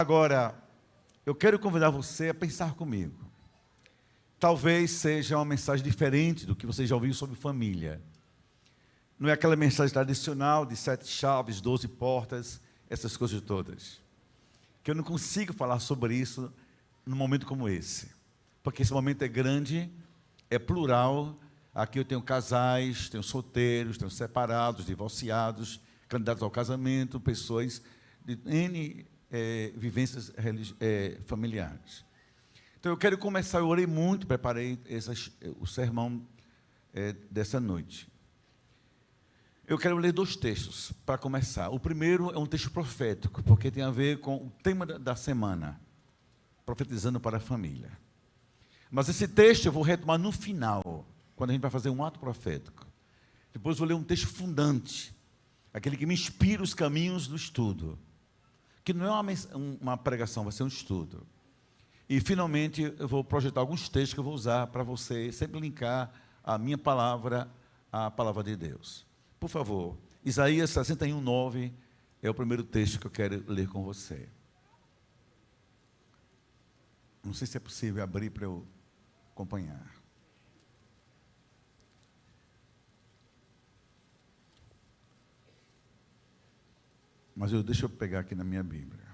Agora, eu quero convidar você a pensar comigo. Talvez seja uma mensagem diferente do que você já ouviu sobre família. Não é aquela mensagem tradicional de 7 chaves, 12 portas, essas coisas todas. Que eu não consigo falar sobre isso num momento como esse. Porque esse momento é grande, é plural. Aqui eu tenho casais, tenho solteiros, tenho separados, divorciados, candidatos ao casamento, pessoas de N vivências familiares. Então eu quero começar, eu orei muito, preparei o sermão dessa noite. Eu quero ler 2 textos para começar. O primeiro é um texto profético, porque tem a ver com o tema da semana, profetizando para a família. Mas esse texto eu vou retomar no final, quando a gente vai fazer um ato profético. Depois vou ler um texto fundante, aquele que me inspira os caminhos do estudo, que não é uma pregação, vai ser um estudo. E, finalmente, eu vou projetar alguns textos que eu vou usar para você sempre linkar a minha palavra à palavra de Deus. Por favor, Isaías 61:9 é o primeiro texto que eu quero ler com você. Não sei se é possível abrir para eu acompanhar. Mas deixa eu pegar aqui na minha Bíblia.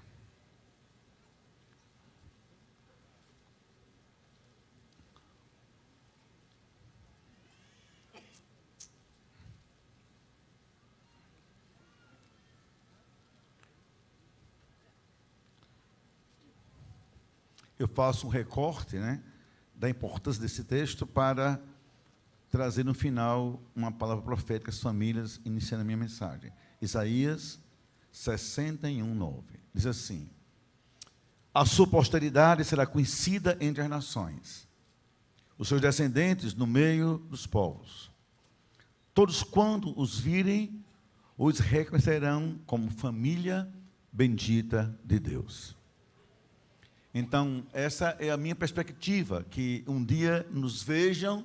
Eu faço um recorte, da importância desse texto para trazer no final uma palavra profética às famílias, iniciando a minha mensagem. Isaías 61:9. Diz assim: a sua posteridade será conhecida entre as nações, os seus descendentes no meio dos povos. Todos, quando os virem, os reconhecerão como família bendita de Deus. Então, essa é a minha perspectiva, que um dia nos vejam,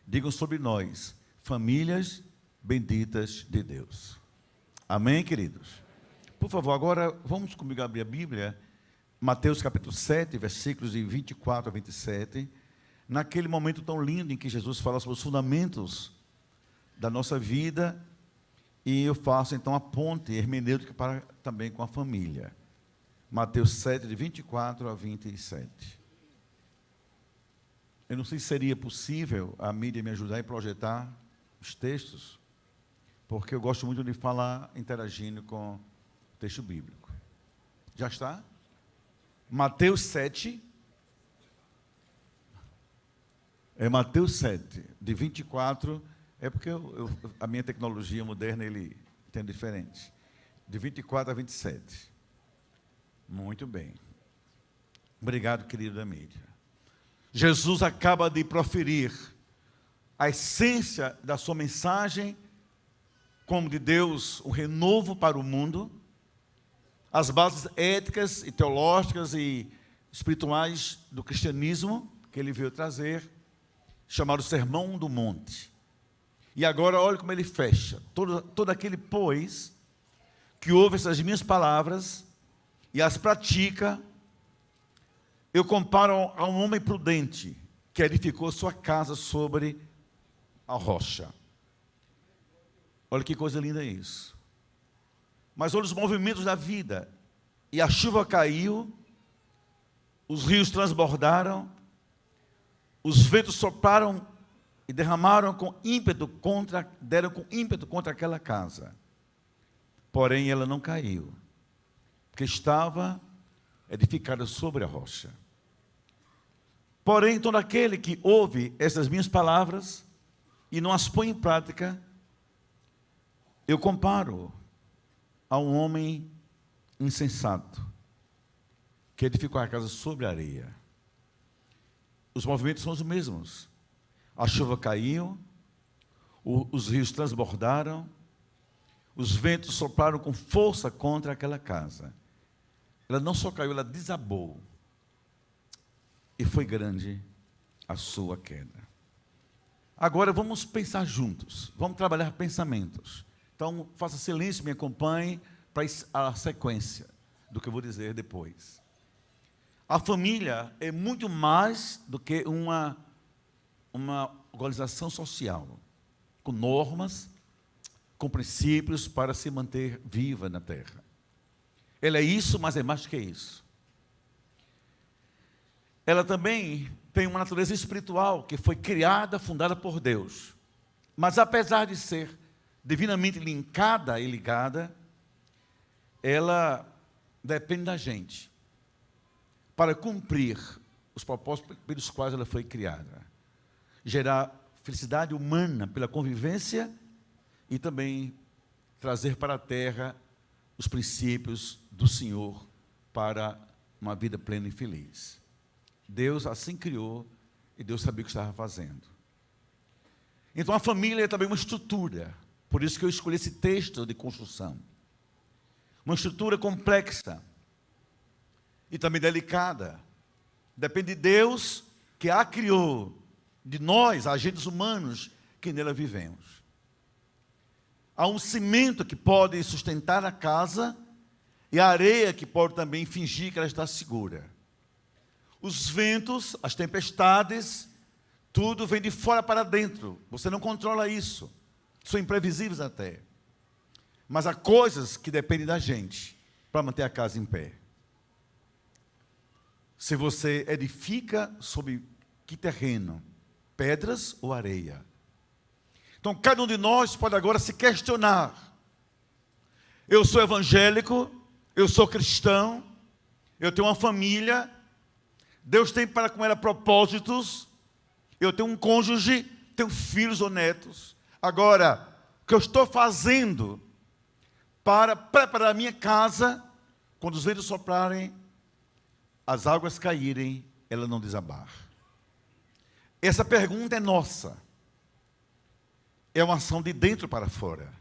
digam sobre nós, famílias benditas de Deus. Amém, queridos? Por favor, agora vamos comigo abrir a Bíblia, Mateus capítulo 7, versículos de 24 a 27, naquele momento tão lindo em que Jesus fala sobre os fundamentos da nossa vida, e eu faço então a ponte hermenêutica para também com a família. Mateus 7, de 24 a 27. Eu não sei se seria possível a mídia me ajudar a projetar os textos, porque eu gosto muito de falar interagindo com o texto bíblico. Já está? Mateus 7. É Mateus 7, de 24. É porque a minha tecnologia moderna, ele tem diferente. De 24 a 27. Muito bem. Obrigado, querido da mídia. Jesus acaba de proferir a essência da sua mensagem, como de Deus, o renovo para o mundo, as bases éticas e teológicas e espirituais do cristianismo, que ele veio trazer, chamado Sermão do Monte. E agora, olha como ele fecha. Todo aquele, pois, que ouve essas minhas palavras e as pratica, eu comparo a um homem prudente que edificou sua casa sobre a rocha. Olha que coisa linda isso. Mas olha os movimentos da vida. E a chuva caiu, os rios transbordaram, os ventos sopraram e deram com ímpeto contra aquela casa. Porém, ela não caiu, porque estava edificada sobre a rocha. Porém, todo aquele que ouve essas minhas palavras e não as põe em prática, eu comparo a um homem insensato, que edificou a casa sobre a areia. Os movimentos são os mesmos. A chuva caiu, os rios transbordaram, os ventos sopraram com força contra aquela casa. Ela não só caiu, ela desabou. E foi grande a sua queda. Agora vamos pensar juntos. Vamos trabalhar pensamentos. Então, faça silêncio, me acompanhe para a sequência do que eu vou dizer depois. A família é muito mais do que uma organização social, com normas, com princípios para se manter viva na terra. Ela é isso, mas é mais que isso. Ela também tem uma natureza espiritual que foi criada, fundada por Deus. Mas apesar de ser divinamente linkada e ligada, ela depende da gente para cumprir os propósitos pelos quais ela foi criada. Gerar felicidade humana pela convivência e também trazer para a terra os princípios do Senhor para uma vida plena e feliz. Deus assim criou e Deus sabia o que estava fazendo. Então a família é também uma estrutura, por isso que eu escolhi esse texto de construção. Uma estrutura complexa e também delicada. Depende de Deus que a criou, de nós, agentes humanos, que nela vivemos. Há um cimento que pode sustentar a casa e a areia que pode também fingir que ela está segura. Os ventos, as tempestades, tudo vem de fora para dentro. Você não controla isso. São imprevisíveis até. Mas há coisas que dependem da gente para manter a casa em pé. Se você edifica sobre que terreno? Pedras ou areia? Então, cada um de nós pode agora se questionar. Eu sou evangélico, eu sou cristão, eu tenho uma família, Deus tem para com ela propósitos, eu tenho um cônjuge, tenho filhos ou netos. Agora, o que eu estou fazendo para preparar a minha casa, quando os ventos soprarem, as águas caírem, ela não desabar? Essa pergunta é nossa. É uma ação de dentro para fora.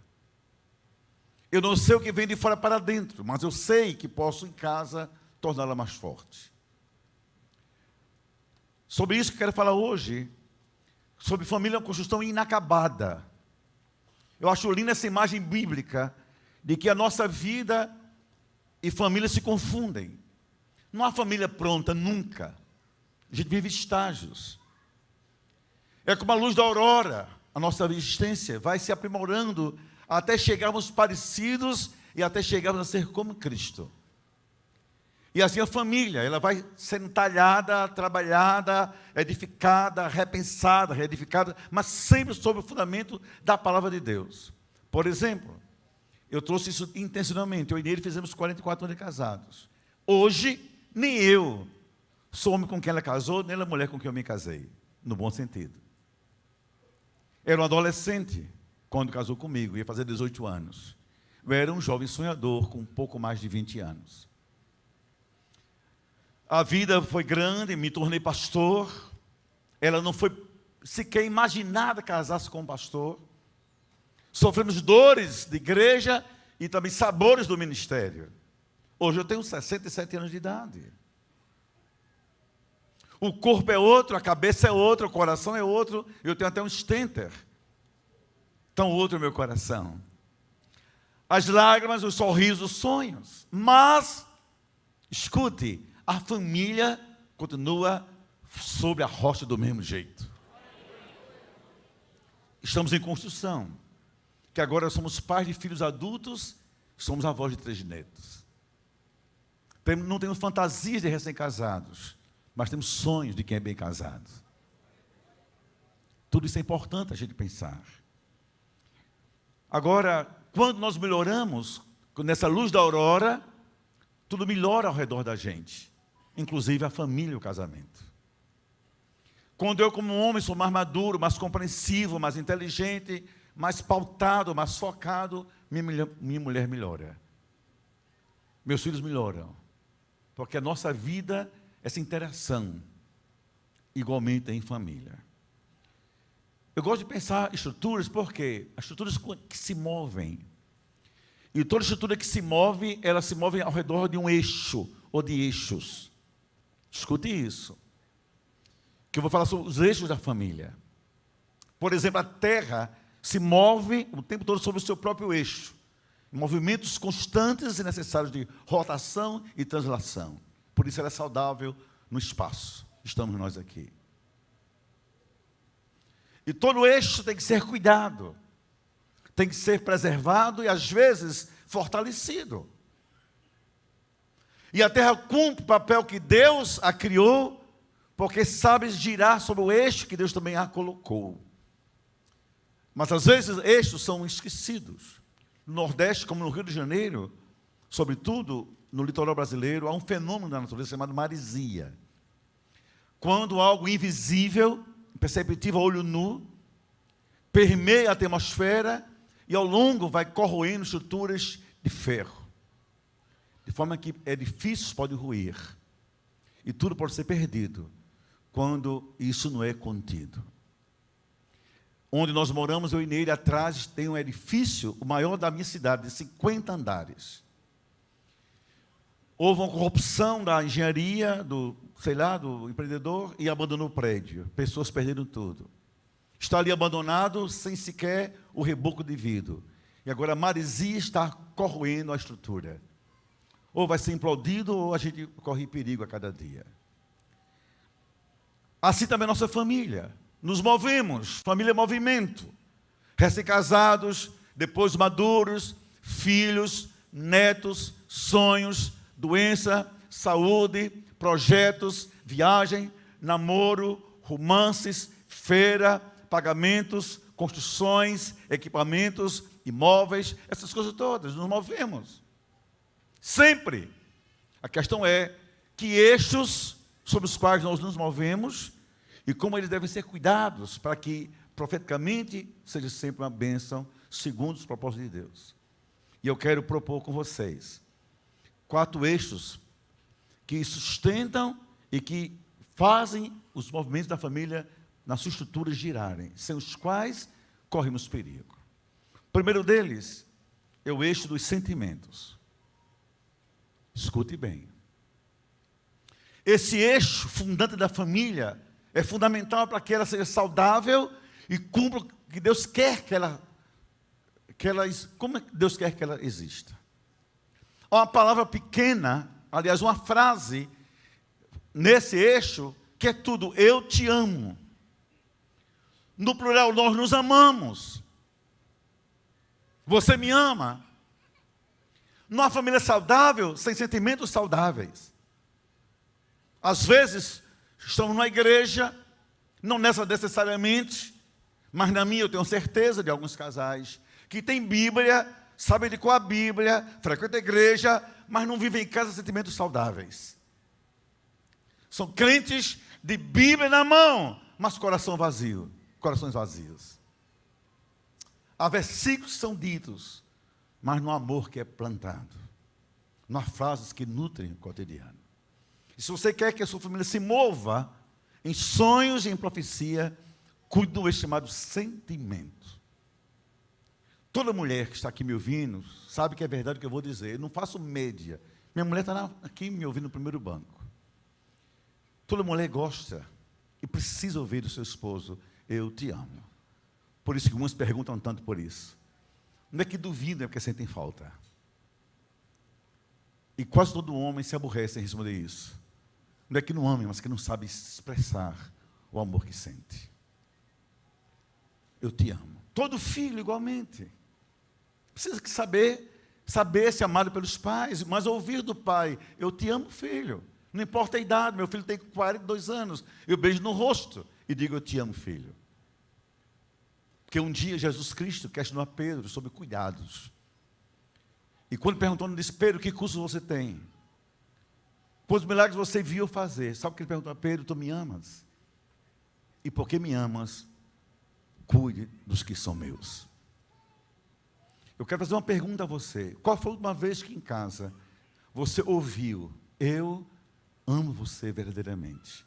Eu não sei o que vem de fora para dentro, mas eu sei que posso em casa torná-la mais forte. Sobre isso que eu quero falar hoje, sobre família, uma construção inacabada. Eu acho linda essa imagem bíblica de que a nossa vida e família se confundem. Não há família pronta, nunca. A gente vive estágios. É como a luz da aurora, a nossa existência vai se aprimorando até chegarmos parecidos e até chegarmos a ser como Cristo. E assim a família, ela vai sendo talhada, trabalhada, edificada, repensada, reedificada, mas sempre sob o fundamento da palavra de Deus. Por exemplo, eu trouxe isso intencionalmente, eu e ele fizemos 44 anos de casados. Hoje, nem eu sou homem com quem ela casou, nem ela é mulher com quem eu me casei, no bom sentido. Era um adolescente quando casou comigo, ia fazer 18 anos. Eu era um jovem sonhador com um pouco mais de 20 anos. A vida foi grande, me tornei pastor. Ela não foi sequer imaginada casar-se com um pastor. Sofremos dores de igreja e também sabores do ministério. Hoje eu tenho 67 anos de idade. O corpo é outro, a cabeça é outra, o coração é outro. Eu tenho até um stenter. Tão outro é o meu coração. As lágrimas, os sorrisos, os sonhos. Mas, escute, a família continua sobre a rocha do mesmo jeito. Estamos em construção. Que agora somos pais de filhos adultos, somos avós de 3 netos. Não temos fantasias de recém-casados, mas temos sonhos de quem é bem casado. Tudo isso é importante a gente pensar. Agora, quando nós melhoramos, nessa luz da aurora, tudo melhora ao redor da gente, inclusive a família e o casamento. Quando eu, como homem, sou mais maduro, mais compreensivo, mais inteligente, mais pautado, mais focado, minha mulher melhora. Meus filhos melhoram. Porque a nossa vida, essa interação, igualmente em família. Eu gosto de pensar estruturas, porque as estruturas que se movem. E toda estrutura que se move, ela se move ao redor de um eixo, ou de eixos. Escute isso. Que eu vou falar sobre os eixos da família. Por exemplo, a terra se move o tempo todo sobre o seu próprio eixo. Movimentos constantes e necessários de rotação e translação. Por isso ela é saudável no espaço. Estamos nós aqui. E todo eixo tem que ser cuidado, tem que ser preservado e, às vezes, fortalecido. E a terra cumpre o papel que Deus a criou, porque sabe girar sobre o eixo que Deus também a colocou. Mas, às vezes, eixos são esquecidos. No Nordeste, como no Rio de Janeiro, sobretudo no litoral brasileiro, há um fenômeno da natureza chamado maresia. Quando algo invisível, imperceptível a olho nu, permeia a atmosfera e ao longo vai corroendo estruturas de ferro. De forma que edifícios podem ruir. E tudo pode ser perdido quando isso não é contido. Onde nós moramos, eu e nele, atrás tem um edifício, o maior da minha cidade, de 50 andares. Houve uma corrupção da engenharia, do empreendedor, e abandonou o prédio. Pessoas perderam tudo. Está ali abandonado, sem sequer o reboco devido. E agora a maresia está corroendo a estrutura. Ou vai ser implodido, ou a gente corre perigo a cada dia. Assim também a nossa família. Nos movemos, família é movimento. Recém-casados, depois maduros, filhos, netos, sonhos, doença, saúde, projetos, viagem, namoro, romances, feira, pagamentos, construções, equipamentos, imóveis, essas coisas todas, nos movemos. Sempre. A questão é que eixos sobre os quais nós nos movemos e como eles devem ser cuidados para que, profeticamente, seja sempre uma bênção, segundo os propósitos de Deus. E eu quero propor com vocês 4 eixos que sustentam e que fazem os movimentos da família na sua estrutura girarem, sem os quais corremos perigo. O primeiro deles é o eixo dos sentimentos. Escute bem. Esse eixo fundante da família é fundamental para que ela seja saudável e cumpra o que Deus quer como Deus quer que ela exista. Uma palavra pequena, aliás, uma frase nesse eixo, que é tudo: eu te amo. No plural, nós nos amamos. Você me ama. Numa família saudável, sem sentimentos saudáveis. Às vezes, estamos numa igreja, não nessa necessariamente, mas na minha eu tenho certeza de alguns casais, que tem Bíblia, sabem de qual a Bíblia, frequentam a igreja, mas não vivem em casa sentimentos saudáveis. São crentes de Bíblia na mão, mas coração vazio, corações vazios. Há versículos que são ditos, mas no amor que é plantado. Não há frases que nutrem o cotidiano. E se você quer que a sua família se mova em sonhos e em profecia, cuide do eixo chamado sentimento. Toda mulher que está aqui me ouvindo sabe que é verdade o que eu vou dizer. Eu não faço média. Minha mulher está aqui me ouvindo no primeiro banco. Toda mulher gosta e precisa ouvir do seu esposo: eu te amo. Por isso que algumas perguntam tanto por isso. Não é que duvidam, é porque sentem falta. E quase todo homem se aborrece em responder isso. Não é que não ame, mas que não sabe expressar o amor que sente. Eu te amo. Todo filho igualmente. Precisa saber ser amado pelos pais, mas ouvir do pai: eu te amo, filho. Não importa a idade, meu filho tem 42 anos. Eu beijo no rosto e digo: eu te amo, filho. Porque um dia Jesus Cristo questionou a Pedro sobre cuidados. E quando perguntou, ele disse: Pedro, que curso você tem? Quantos milagres você viu fazer? Sabe o que ele perguntou a Pedro? Tu me amas? E porque me amas, cuide dos que são meus. Eu quero fazer uma pergunta a você. Qual foi a última vez que em casa você ouviu: eu amo você verdadeiramente?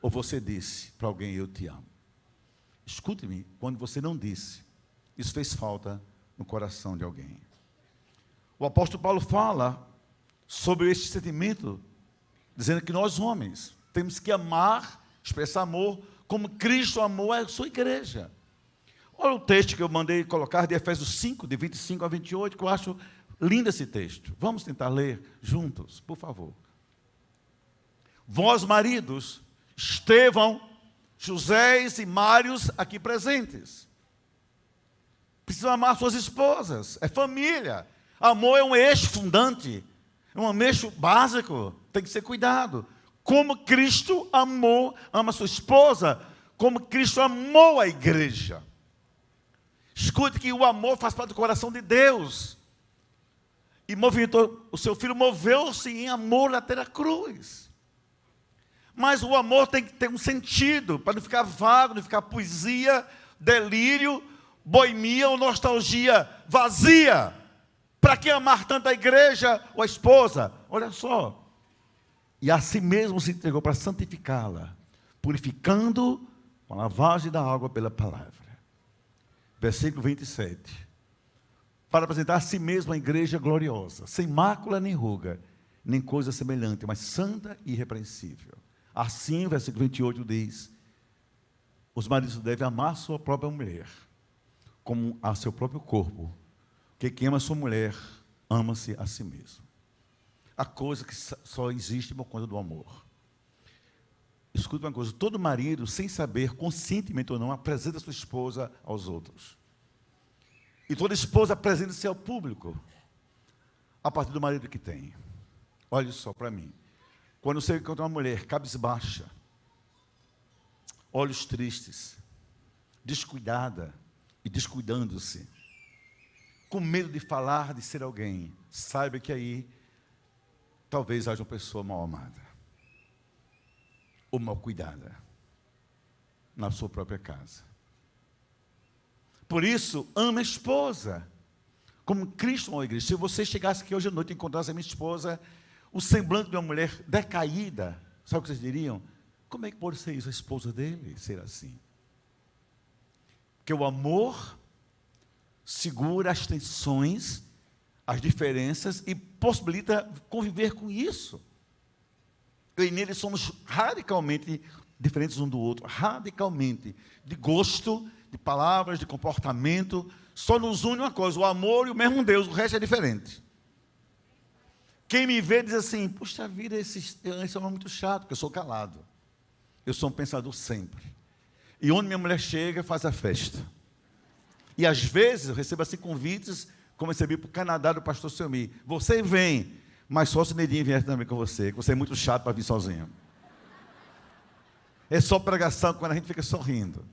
Ou você disse para alguém: eu te amo? Escute-me, quando você não disse, isso fez falta no coração de alguém. O apóstolo Paulo fala sobre esse sentimento, dizendo que nós homens temos que amar, expressar amor, como Cristo amou a sua igreja. Olha o texto que eu mandei colocar de Efésios 5, de 25 a 28, que eu acho lindo esse texto. Vamos tentar ler juntos, por favor. Vós, maridos, Estevão, Josés e Mários aqui presentes. Precisam amar suas esposas, é família. Amor é um eixo fundante, é um eixo básico, tem que ser cuidado. Como Cristo ama sua esposa, como Cristo amou a igreja. Escute que o amor faz parte do coração de Deus. E movimentou, o seu filho moveu-se em amor até a cruz. Mas o amor tem que ter um sentido, para não ficar vago, não ficar poesia, delírio, boemia ou nostalgia vazia. Para que amar tanto a igreja ou a esposa? Olha só. E a si mesmo se entregou para santificá-la, purificando com a lavagem da água pela palavra. Versículo 27. Para apresentar a si mesmo a igreja gloriosa, sem mácula nem ruga, nem coisa semelhante, mas santa e irrepreensível. Assim, versículo 28 diz: os maridos devem amar sua própria mulher, como a seu próprio corpo. Porque quem ama sua mulher, ama-se a si mesmo. A coisa que só existe por conta do amor. Escuta uma coisa, todo marido, sem saber, conscientemente ou não, apresenta sua esposa aos outros. E toda esposa apresenta-se ao público, a partir do marido que tem. Olha só para mim. Quando você encontra uma mulher cabisbaixa, olhos tristes, descuidada e descuidando-se, com medo de falar, de ser alguém, saiba que aí talvez haja uma pessoa mal amada ou mal cuidada na sua própria casa. Por isso, ama a esposa, como Cristo amou a igreja. Se você chegasse aqui hoje à noite e encontrasse a minha esposa, o semblante de uma mulher decaída, sabe o que vocês diriam? Como é que pode ser isso, a esposa dele ser assim? Porque o amor segura as tensões, as diferenças e possibilita conviver com isso. Eu e nele somos radicalmente diferentes um do outro, radicalmente, de gosto, de palavras, de comportamento. Só nos une uma coisa, o amor e o mesmo Deus, o resto é diferente. Quem me vê diz assim: puxa vida, esse homem é muito chato, porque eu sou calado. Eu sou um pensador sempre. E onde minha mulher chega, faz a festa. E às vezes eu recebo assim convites, como recebi para o Canadá do pastor Selmi. Você vem, mas só se Nedinho vier também com você, que você é muito chato para vir sozinho. É só pregação quando a gente fica sorrindo.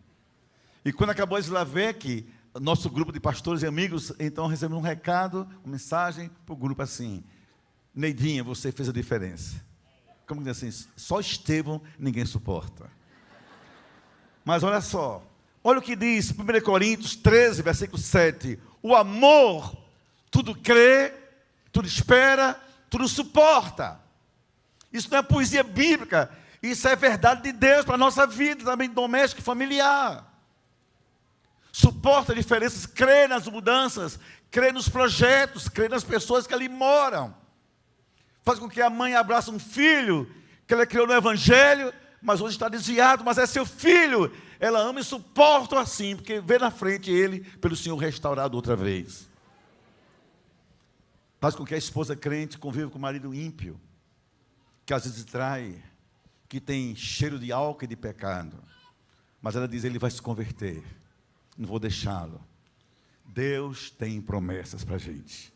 E quando acabou a Slavec, nosso grupo de pastores e amigos, então recebemos um recado, uma mensagem para o grupo assim: Neidinha, você fez a diferença. Como diz assim, só Estevão ninguém suporta. Mas olha só, olha o que diz 1 Coríntios 13, versículo 7. O amor tudo crê, tudo espera, tudo suporta. Isso não é poesia bíblica, isso é verdade de Deus para a nossa vida, também doméstica e familiar. Suporta diferenças, crê nas mudanças, crê nos projetos, crê nas pessoas que ali moram. Faz com que a mãe abrace um filho que ela criou no Evangelho, mas hoje está desviado, mas é seu filho. Ela ama e suporta assim, porque vê na frente ele, pelo Senhor, restaurado outra vez. Faz com que a esposa crente conviva com o marido ímpio, que às vezes trai, que tem cheiro de álcool e de pecado. Mas ela diz: ele vai se converter, não vou deixá-lo. Deus tem promessas para a gente.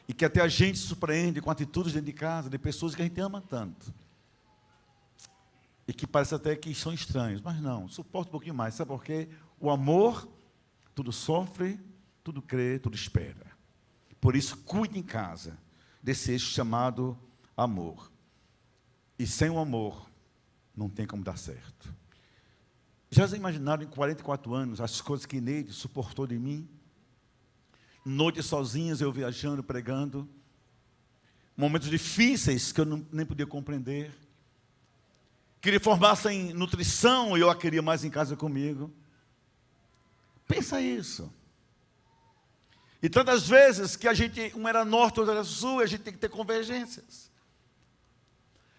E que até a gente se surpreende com atitudes dentro de casa, de pessoas que a gente ama tanto. E que parece até que são estranhos, mas não, suporta um pouquinho mais. Sabe por quê? O amor, tudo sofre, tudo crê, tudo espera. Por isso, cuide em casa desse eixo chamado amor. E sem o amor, não tem como dar certo. Já imaginaram em 44 anos as coisas que Neide suportou de mim? Noites sozinhas, eu viajando, pregando. Momentos difíceis que eu nem podia compreender. Queria formar-se em nutrição e eu a queria mais em casa comigo. Pensa isso. E tantas vezes que a gente, um era norte, outro era sul, a gente tem que ter convergências.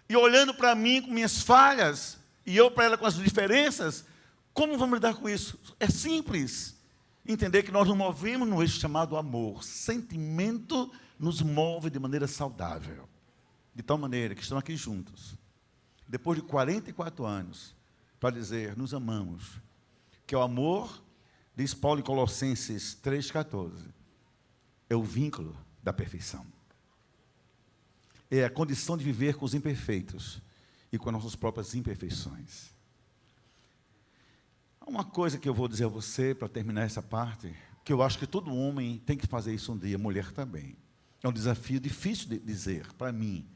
E olhando para mim com minhas falhas, e eu para ela com as diferenças, como vamos lidar com isso? É simples. Entender que nós nos movemos no eixo chamado amor. Sentimento nos move de maneira saudável. De tal maneira que estão aqui juntos. depois de 44 anos, para dizer, nos amamos. Que o amor, diz Paulo em Colossenses 3,14, é o vínculo da perfeição. É a condição de viver com os imperfeitos e com as nossas próprias imperfeições. Há uma coisa que eu vou dizer a você, para terminar essa parte, que eu acho que todo homem tem que fazer isso um dia, mulher também. É um desafio difícil de dizer para mim,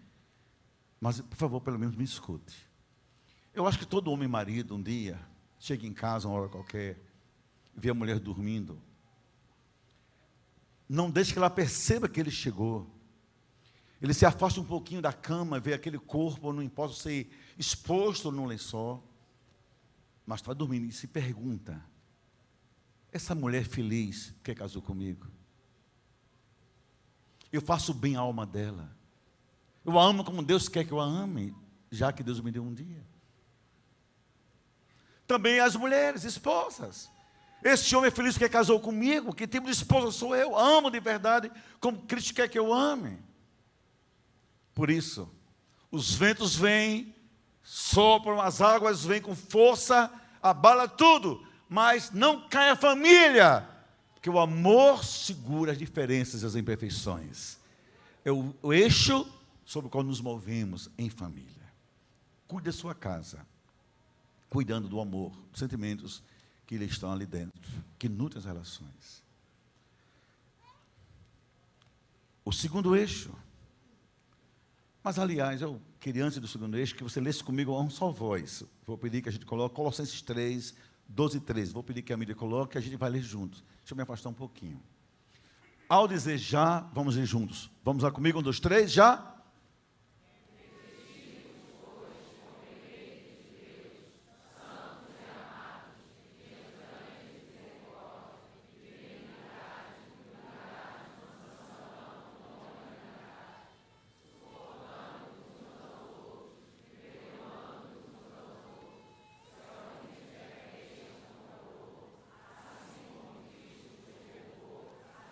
mas, por favor, pelo menos me escute. Eu acho que todo homem e marido, um dia, chega em casa, uma hora qualquer, vê a mulher dormindo, não deixe que ela perceba que ele chegou. Ele se afasta um pouquinho da cama, vê aquele corpo, não importa ser exposto no lençol, mas está dormindo e se pergunta, essa mulher feliz que casou comigo, eu faço bem à alma dela, eu a amo como Deus quer que eu a ame, já que Deus me deu um dia. Também as mulheres, esposas, esse homem é feliz que casou comigo, que tipo de esposa sou eu, amo de verdade, como Cristo quer que eu ame. Por isso, os ventos vêm, sopram, as águas vêm com força, abala tudo, mas não cai a família, porque o amor segura as diferenças e as imperfeições. É o eixo sobre o qual nos movemos em família. Cuide da sua casa, cuidando do amor, dos sentimentos que lhe estão ali dentro, que nutrem as relações. O segundo eixo. Mas, aliás, eu queria, antes do segundo eixo, que você lesse comigo a um só voz. Vou pedir que a gente coloque Colossenses 3, 12 e 13. Vou pedir que a mídia coloque e a gente vai ler juntos. Deixa eu me afastar um pouquinho. Ao dizer já, vamos ler juntos. Vamos lá comigo, 1, 2, 3, já.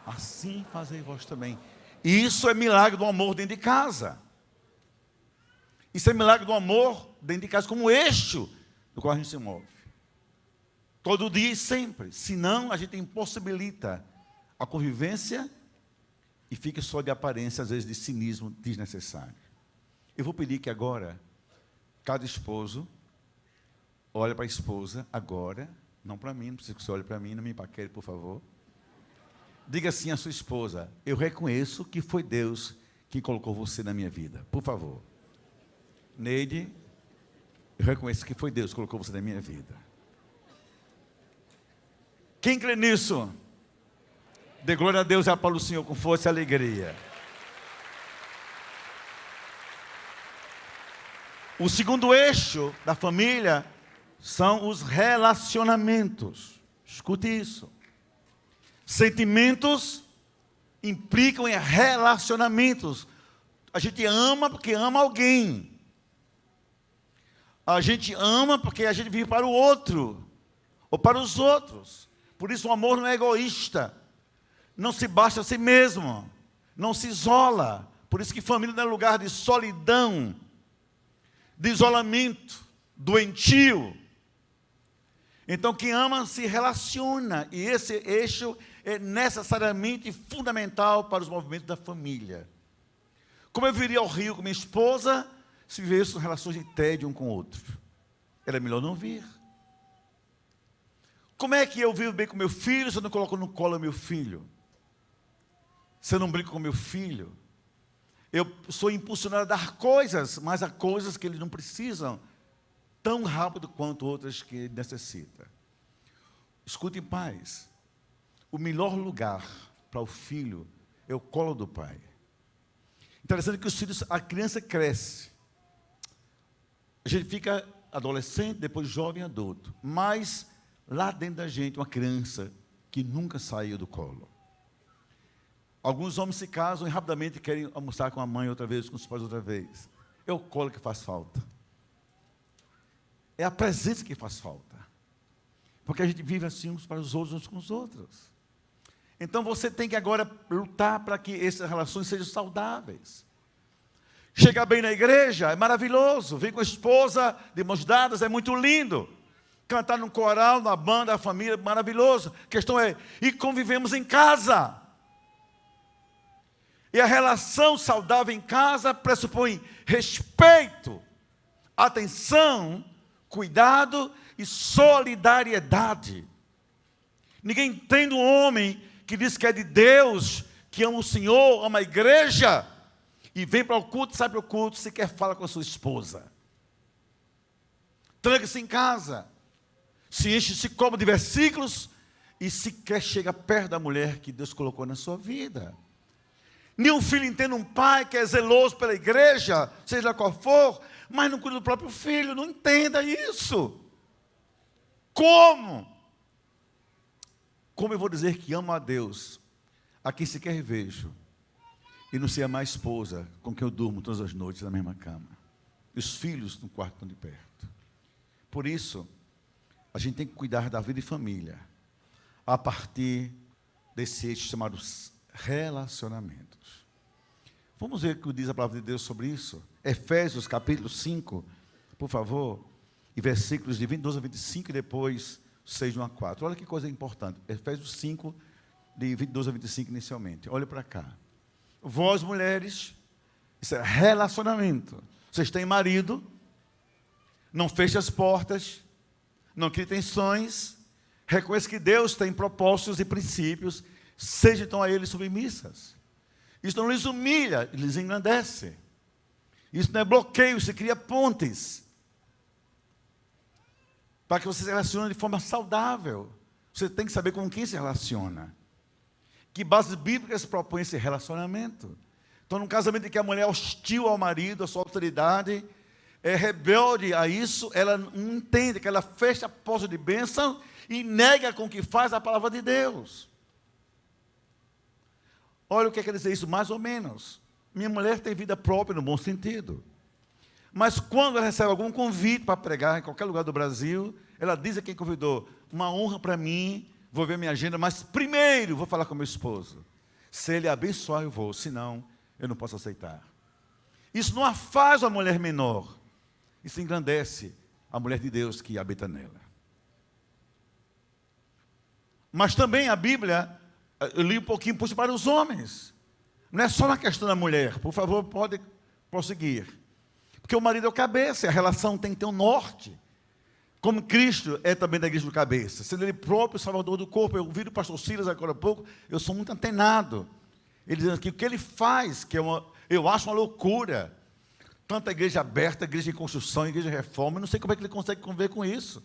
Assim fazei vós também. Isso é milagre do amor dentro de casa. Isso é milagre do amor dentro de casa, como eixo do qual a gente se move. Todo dia e sempre. Senão, a gente impossibilita a convivência e fica só de aparência, às vezes, de cinismo desnecessário. Eu vou pedir que agora, cada esposo olhe para a esposa agora, não para mim, não precisa que você olhe para mim, não me empaquere, por favor. Diga assim à sua esposa, eu reconheço que foi Deus que colocou você na minha vida. Por favor. Neide, eu reconheço que foi Deus que colocou você na minha vida. Quem crê nisso? Dê glória a Deus e aplauda o Senhor com força e alegria. O segundo eixo da família são os relacionamentos. Escute isso. Sentimentos implicam em relacionamentos. A gente ama porque ama alguém. A gente ama porque a gente vive para o outro, ou para os outros. Por isso o amor não é egoísta. Não se basta a si mesmo. Não se isola. Por isso que família não é lugar de solidão, de isolamento, doentio. Então quem ama se relaciona. E esse eixo é necessariamente fundamental para os movimentos da família. Como eu viria ao Rio com minha esposa, se vivesse relações de tédio um com o outro? Era melhor não vir. Como é que eu vivo bem com meu filho se eu não coloco no colo meu filho? Se eu não brinco com meu filho? Eu sou impulsionado a dar coisas, mas há coisas que eles não precisam tão rápido quanto outras que ele necessita. Escute, pais. O melhor lugar para o filho é o colo do pai. Interessante que os filhos, a criança cresce. A gente fica adolescente, depois jovem, adulto. Mas lá dentro da gente, uma criança que nunca saiu do colo. Alguns homens se casam e rapidamente querem almoçar com a mãe outra vez, com os pais outra vez. É o colo que faz falta. É a presença que faz falta. Porque a gente vive assim uns para os outros, uns com os outros. Então você tem que agora lutar para que essas relações sejam saudáveis. Chegar bem na igreja é maravilhoso. Vir com a esposa de mãos dadas é muito lindo. Cantar no coral, na banda, a família, maravilhoso. A questão é, e convivemos em casa. E a relação saudável em casa pressupõe respeito, atenção, cuidado e solidariedade. Ninguém entende um homem que diz que é de Deus, que ama o Senhor, ama a igreja, e vem para o culto, sai para o culto, sequer fala com a sua esposa. Tranca-se em casa, se enche, se cobre de versículos, e sequer chega perto da mulher que Deus colocou na sua vida. Nenhum filho entende um pai que é zeloso pela igreja, seja qual for, mas não cuida do próprio filho. Não entenda isso. Como? Como eu vou dizer que amo a Deus, a quem sequer vejo, e não sei amar a esposa com quem eu durmo todas as noites na mesma cama, e os filhos no quarto estão de perto? Por isso, a gente tem que cuidar da vida e família, a partir desse eixo chamado relacionamentos. Vamos ver o que diz a palavra de Deus sobre isso? Efésios capítulo 5, por favor, e versículos de 22 a 25 e depois 6, 1 a 4. Olha que coisa importante. Efésios 5, de 22 a 25 inicialmente. Olha para cá. Vós, mulheres, isso é relacionamento. Vocês têm marido, não feche as portas, não crie tensões, reconheça que Deus tem propósitos e princípios, sejam então a Ele submissas. Isso não lhes humilha, lhes engrandece. Isso não é bloqueio, isso cria pontes. Para que você se relacione de forma saudável. Você tem que saber com quem se relaciona. Que bases bíblicas propõem esse relacionamento. Então, num casamento em que a mulher é hostil ao marido, a sua autoridade, é rebelde a isso, ela não entende que ela fecha a porta de bênção e nega com o que faz a palavra de Deus. Olha o que quer dizer isso, mais ou menos. Minha mulher tem vida própria no bom sentido. Mas quando ela recebe algum convite para pregar em qualquer lugar do Brasil, ela diz a quem convidou: uma honra para mim, vou ver minha agenda, mas primeiro vou falar com meu esposo. Se ele abençoar, eu vou, senão eu não posso aceitar. Isso não a faz uma mulher menor, isso engrandece a mulher de Deus que habita nela. Mas também a Bíblia, eu li um pouquinho, puxa para os homens. Não é só na questão da mulher, por favor, pode prosseguir. Porque o marido é o cabeça, a relação tem que ter um norte. Como Cristo é também da igreja do cabeça, sendo Ele próprio salvador do corpo. Eu ouvi o pastor Silas agora há pouco, eu sou muito antenado. Ele dizendo que o que ele faz, eu acho uma loucura. Tanta igreja aberta, igreja em construção, igreja em reforma, eu não sei como é que ele consegue conviver com isso.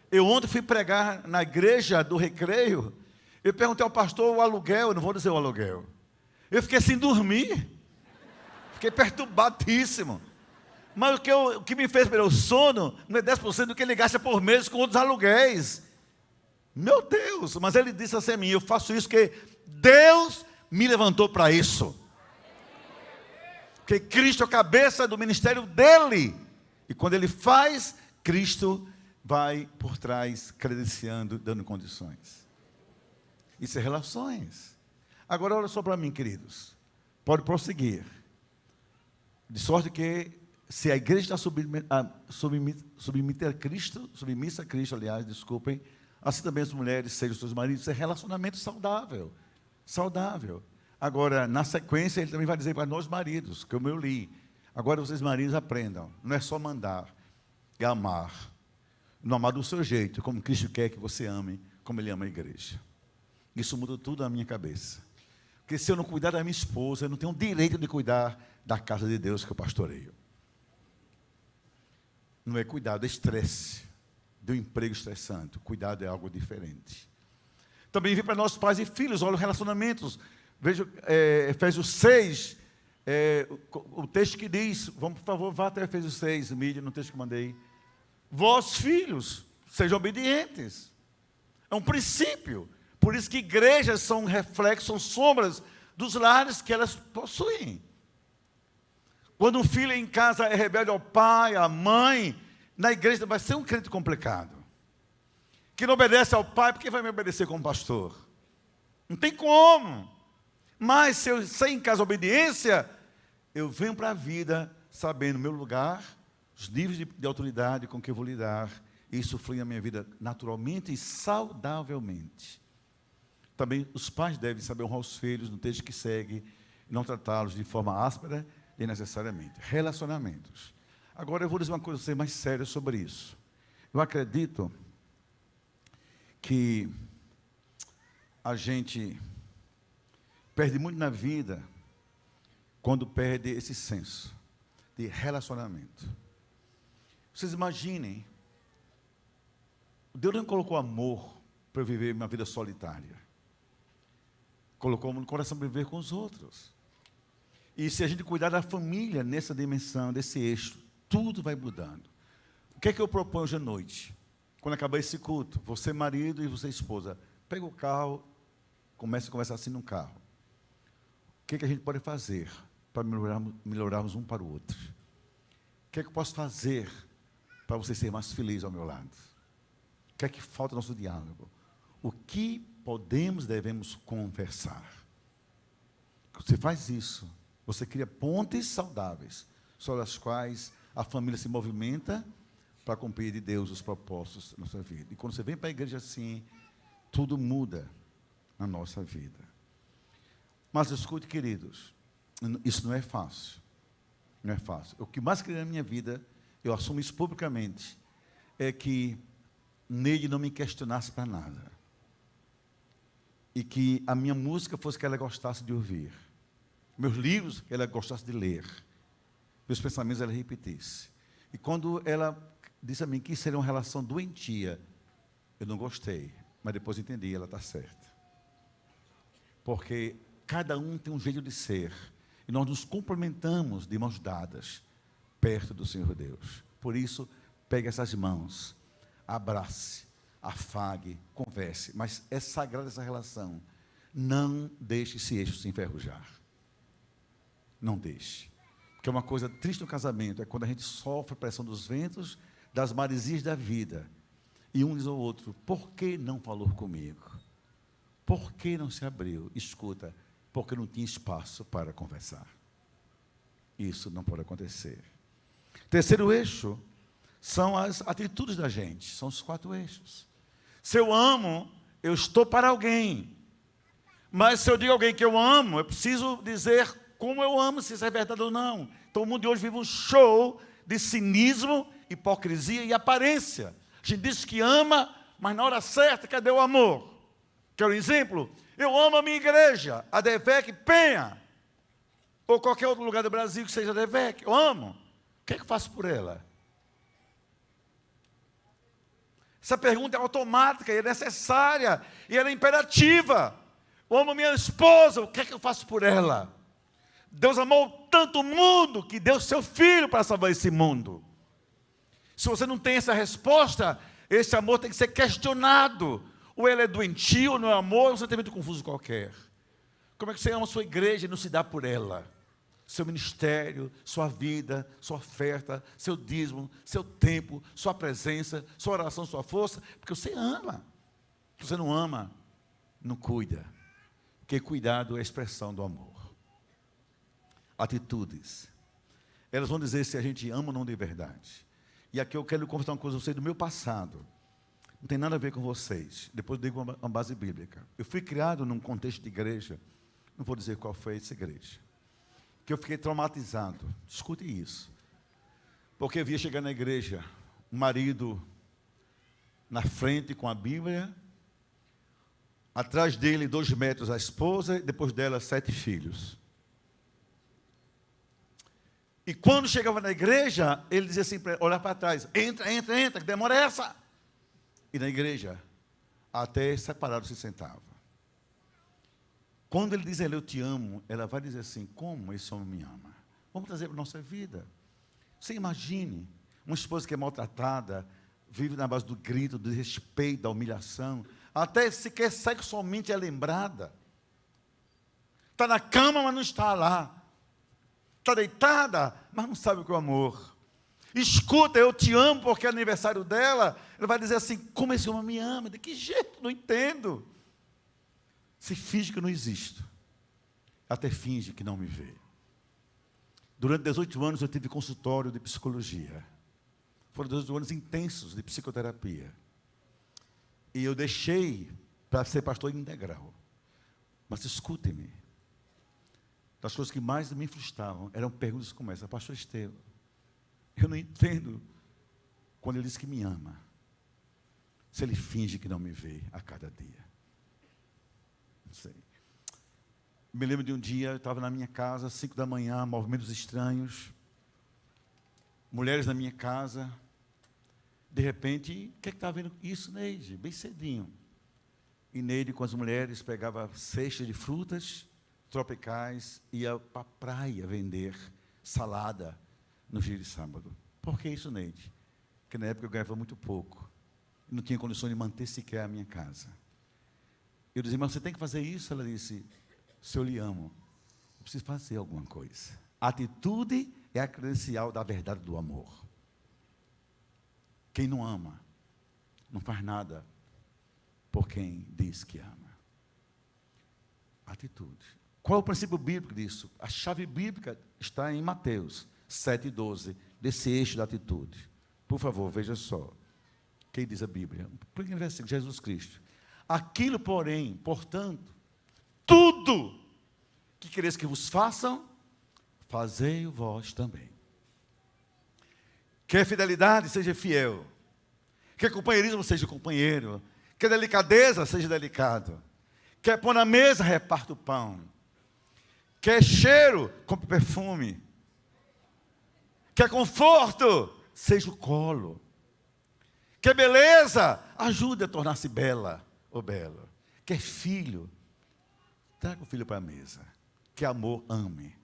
Eu ontem fui pregar na igreja do Recreio, eu perguntei ao pastor o aluguel, eu não vou dizer o aluguel. Eu fiquei sem dormir, fiquei perturbadíssimo. Mas o que me fez perder o sono não é 10% do que ele gasta por mês com outros aluguéis. Meu Deus, mas ele disse assim a mim: eu faço isso porque Deus me levantou para isso. Porque Cristo é a cabeça do ministério dele. E quando ele faz, Cristo vai por trás, credenciando, dando condições. Isso é relações. Agora olha só para mim, queridos. Pode prosseguir. De sorte que, se a igreja está submissa a Cristo, aliás, desculpem, assim também as mulheres sejam os seus maridos. Isso é relacionamento saudável. Saudável. Agora, na sequência, ele também vai dizer para nós maridos, que eu li. Agora vocês maridos aprendam. Não é só mandar, é amar. Não amar do seu jeito, como Cristo quer que você ame, como Ele ama a igreja. Isso muda tudo na minha cabeça. Porque se eu não cuidar da minha esposa, eu não tenho o direito de cuidar da casa de Deus que eu pastoreio. Não é cuidado, é estresse. De um emprego estressante. Cuidado é algo diferente. Também vem para nós pais e filhos, olha os relacionamentos. Veja Efésios 6, o texto que diz, vamos por favor, vá até Efésios 6, mídia, no texto que mandei. Vós, filhos, sejam obedientes. É um princípio. Por isso que igrejas são reflexos, são sombras dos lares que elas possuem. Quando um filho em casa é rebelde ao pai, à mãe, na igreja vai ser um crente complicado. Que não obedece ao pai, por que vai me obedecer como pastor? Não tem como. Mas se eu sei em casa a obediência, eu venho para a vida sabendo o meu lugar, os níveis de autoridade com que eu vou lidar, e isso flui na minha vida naturalmente e saudavelmente. Também os pais devem saber honrar os filhos no texto que segue, e não tratá-los de forma áspera e necessariamente. Relacionamentos. Agora eu vou dizer uma coisa a você mais séria sobre isso. Eu acredito que a gente perde muito na vida quando perde esse senso de relacionamento. Vocês imaginem, Deus não colocou amor para eu viver uma vida solitária. Colocou no coração para viver com os outros. E se a gente cuidar da família nessa dimensão, desse eixo, tudo vai mudando. O que é que eu proponho hoje à noite? Quando acabar esse culto, você marido e você esposa, pega o carro, comece a conversar assim no carro. O que é que a gente pode fazer para melhorarmos um para o outro? O que é que eu posso fazer para você ser mais feliz ao meu lado? O que é que falta no nosso diálogo? O que podemos, devemos conversar? Você faz isso, você cria pontes saudáveis, sobre as quais a família se movimenta para cumprir de Deus os propósitos da nossa vida. E quando você vem para a igreja assim, tudo muda na nossa vida. Mas escute, queridos, isso não é fácil. Não é fácil. O que mais queria na minha vida, eu assumo isso publicamente, é que nele não me questionasse para nada. E que a minha música fosse que ela gostasse de ouvir. Meus livros, que ela gostasse de ler. Meus pensamentos, ela repetisse. E quando ela disse a mim que isso seria uma relação doentia, eu não gostei. Mas depois entendi, ela está certa. Porque cada um tem um jeito de ser. E nós nos complementamos de mãos dadas, perto do Senhor Deus. Por isso, pegue essas mãos, abrace, afague, converse. Mas é sagrada essa relação. Não deixe esse eixo se enferrujar. Não deixe. Porque uma coisa triste no casamento é quando a gente sofre a pressão dos ventos, das maresias da vida. E um diz ao outro, por que não falou comigo? Por que não se abriu? Escuta, porque não tinha espaço para conversar. Isso não pode acontecer. Terceiro eixo são as atitudes da gente. São os 4 eixos. Se eu amo, eu estou para alguém. Mas se eu digo a alguém que eu amo, eu preciso dizer como eu amo, se isso é verdade ou não. Então o mundo de hoje vive um show de cinismo, hipocrisia e aparência. A gente diz que ama, mas na hora certa, cadê o amor? Quer um exemplo? Eu amo a minha igreja, a DEVEC Penha, ou qualquer outro lugar do Brasil que seja DEVEC. Eu amo. O que é que eu faço por ela? Essa pergunta é automática, é necessária, e ela é imperativa. Eu amo minha esposa, o que é que eu faço por ela? Deus amou tanto o mundo, que deu seu Filho para salvar esse mundo. Se você não tem essa resposta, esse amor tem que ser questionado. Ou ele é doentio, ou não é amor, ou um sentimento confuso qualquer. Como é que você ama a sua igreja e não se dá por ela? Seu ministério, sua vida, sua oferta, seu dízimo, seu tempo, sua presença, sua oração, sua força, porque você ama. Se você não ama, não cuida. Porque cuidado é a expressão do amor. Atitudes. Elas vão dizer se a gente ama ou não de verdade. E aqui eu quero conversar uma coisa com vocês do meu passado. Não tem nada a ver com vocês. Depois eu digo uma base bíblica. Eu fui criado num contexto de igreja. Não vou dizer qual foi essa igreja. Que eu fiquei traumatizado. Escute isso. Porque eu via chegar na igreja um marido na frente com a Bíblia, atrás dele 2 metros a esposa, e depois dela 7 filhos. E quando chegava na igreja, ele dizia assim, olhar para trás, entra, que demora é essa? E na igreja, até separado se sentava. Quando ele diz a ela, eu te amo, ela vai dizer assim, como esse homem me ama? Vamos trazer para a nossa vida. Você imagine, uma esposa que é maltratada, vive na base do grito, do desrespeito, da humilhação, até sequer sexualmente é lembrada. Está na cama, mas não está lá. Está deitada, mas não sabe o que é o amor. Escuta, eu te amo porque é aniversário dela. Ela vai dizer assim, como esse homem me ama? De que jeito? Não entendo. Você finge que eu não existo. Até finge que não me vê. Durante 18 anos eu tive consultório de psicologia. Foram 18 anos intensos de psicoterapia. E eu deixei para ser pastor integral. Mas escute-me. Das coisas que mais me frustravam eram perguntas como essa. Pastor Estevão, eu não entendo quando ele diz que me ama, se ele finge que não me vê a cada dia. Não sei. Me lembro de um dia, eu estava na minha casa, 5 da manhã, movimentos estranhos, mulheres na minha casa. De repente, o que estava vendo isso, Neide? Bem cedinho. E Neide, com as mulheres, pegava cesta de frutas tropicais, ia para a praia vender salada no dia de sábado. Por que isso, Neide? Porque na época eu ganhava muito pouco. Não tinha condições de manter sequer a minha casa. Eu dizia, mas você tem que fazer isso? Ela disse, se eu lhe amo, eu preciso fazer alguma coisa. A atitude é a credencial da verdade do amor. Quem não ama, não faz nada por quem diz que ama. Atitude. Qual é o princípio bíblico disso? A chave bíblica está em Mateus 7,12, desse eixo da atitude. Por favor, veja só. Quem diz a Bíblia? Primeiro versículo, Jesus Cristo. Aquilo, porém, portanto, tudo que quereis que vos façam, fazei-o vós também. Quer fidelidade, seja fiel. Quer companheirismo, seja companheiro. Quer delicadeza, seja delicado. Quer pôr na mesa, reparta o pão. Quer cheiro, compre perfume. Quer conforto, seja o colo. Quer beleza, ajude a tornar-se bela ou belo. Quer filho, traga o filho para a mesa. Quer amor, ame.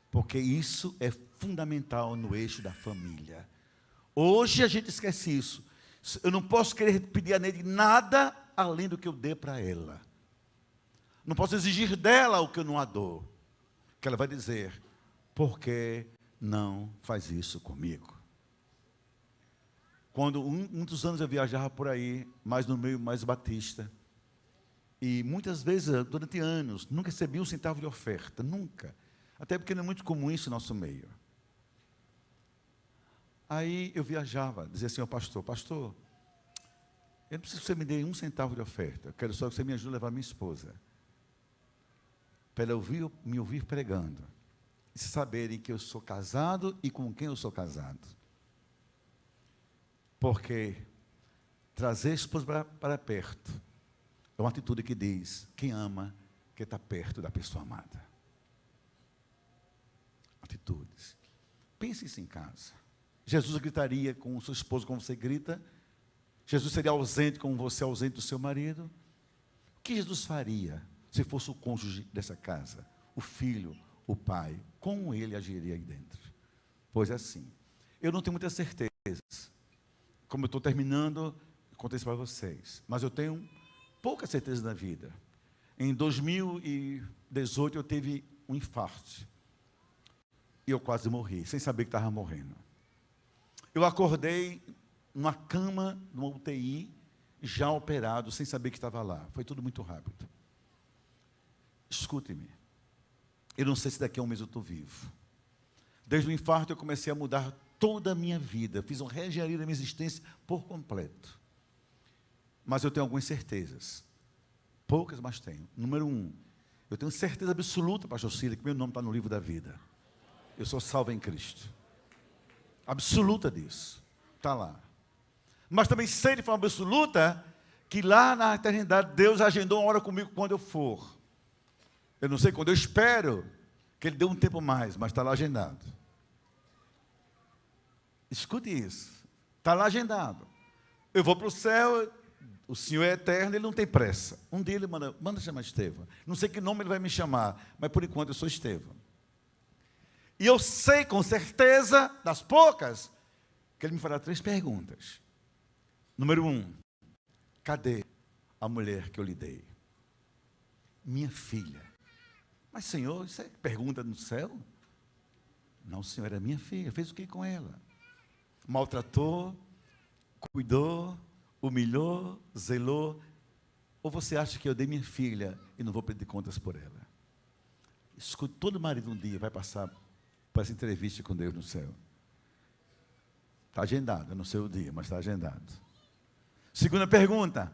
Porque isso é fundamental no eixo da família. Hoje a gente esquece isso. Eu não posso querer pedir a Neide nada além do que eu dê para ela. Não posso exigir dela o que eu não a dou. Que ela vai dizer, por que não faz isso comigo? Quando muitos anos eu viajava por aí, mais no meio mais batista, e muitas vezes, durante anos, nunca recebi um centavo de oferta, nunca. Até porque não é muito comum isso no nosso meio. Aí eu viajava, dizia assim ao pastor, pastor, eu não preciso que você me dê um centavo de oferta, eu quero só que você me ajude a levar minha esposa. Para ela me ouvir pregando, e se saberem que eu sou casado e com quem eu sou casado. Porque trazer a esposa para perto é uma atitude que diz, quem ama, quer estar perto da pessoa amada. Atitudes. Pense isso em casa. Jesus gritaria com o seu esposo como você grita? Jesus seria ausente como você é ausente do seu marido? O que Jesus faria se fosse o cônjuge dessa casa? O filho, o pai, como ele agiria aí dentro? Pois é assim. Eu não tenho muitas certezas. Como eu estou terminando, eu contei isso para vocês. Mas eu tenho pouca certeza na vida. Em 2018 eu tive um infarto. E eu quase morri, sem saber que estava morrendo. Eu acordei numa cama, numa UTI, já operado, sem saber que estava lá. Foi tudo muito rápido. Escute-me. Eu não sei se daqui a um mês eu estou vivo. Desde o infarto eu comecei a mudar toda a minha vida. Fiz uma reengenharia da minha existência por completo. Mas eu tenho algumas certezas. Poucas, mas tenho. Número 1, eu tenho certeza absoluta, pastor Cília, que meu nome está no livro da vida. Eu sou salvo em Cristo. Absoluta disso. Está lá. Mas também sei de forma absoluta que lá na eternidade Deus agendou uma hora comigo quando eu for. Eu não sei quando, eu espero que Ele dê um tempo mais, mas está lá agendado. Escute isso. Está lá agendado. Eu vou para o céu, o Senhor é eterno, Ele não tem pressa. Um dia Ele manda chamar Estevão. Não sei que nome Ele vai me chamar, mas por enquanto eu sou Estevão. E eu sei com certeza, das poucas, que Ele me fará 3 perguntas. Número 1, cadê a mulher que eu lhe dei? Minha filha. Mas Senhor, isso é pergunta no céu? Não, Senhor, era minha filha. Fez o que com ela? Maltratou, cuidou, humilhou, zelou. Ou você acha que eu dei minha filha e não vou pedir contas por ela? Escute, todo marido um dia vai passar para essa entrevista com Deus no céu. Está agendado, eu não sei o dia, mas está agendado. Segunda pergunta: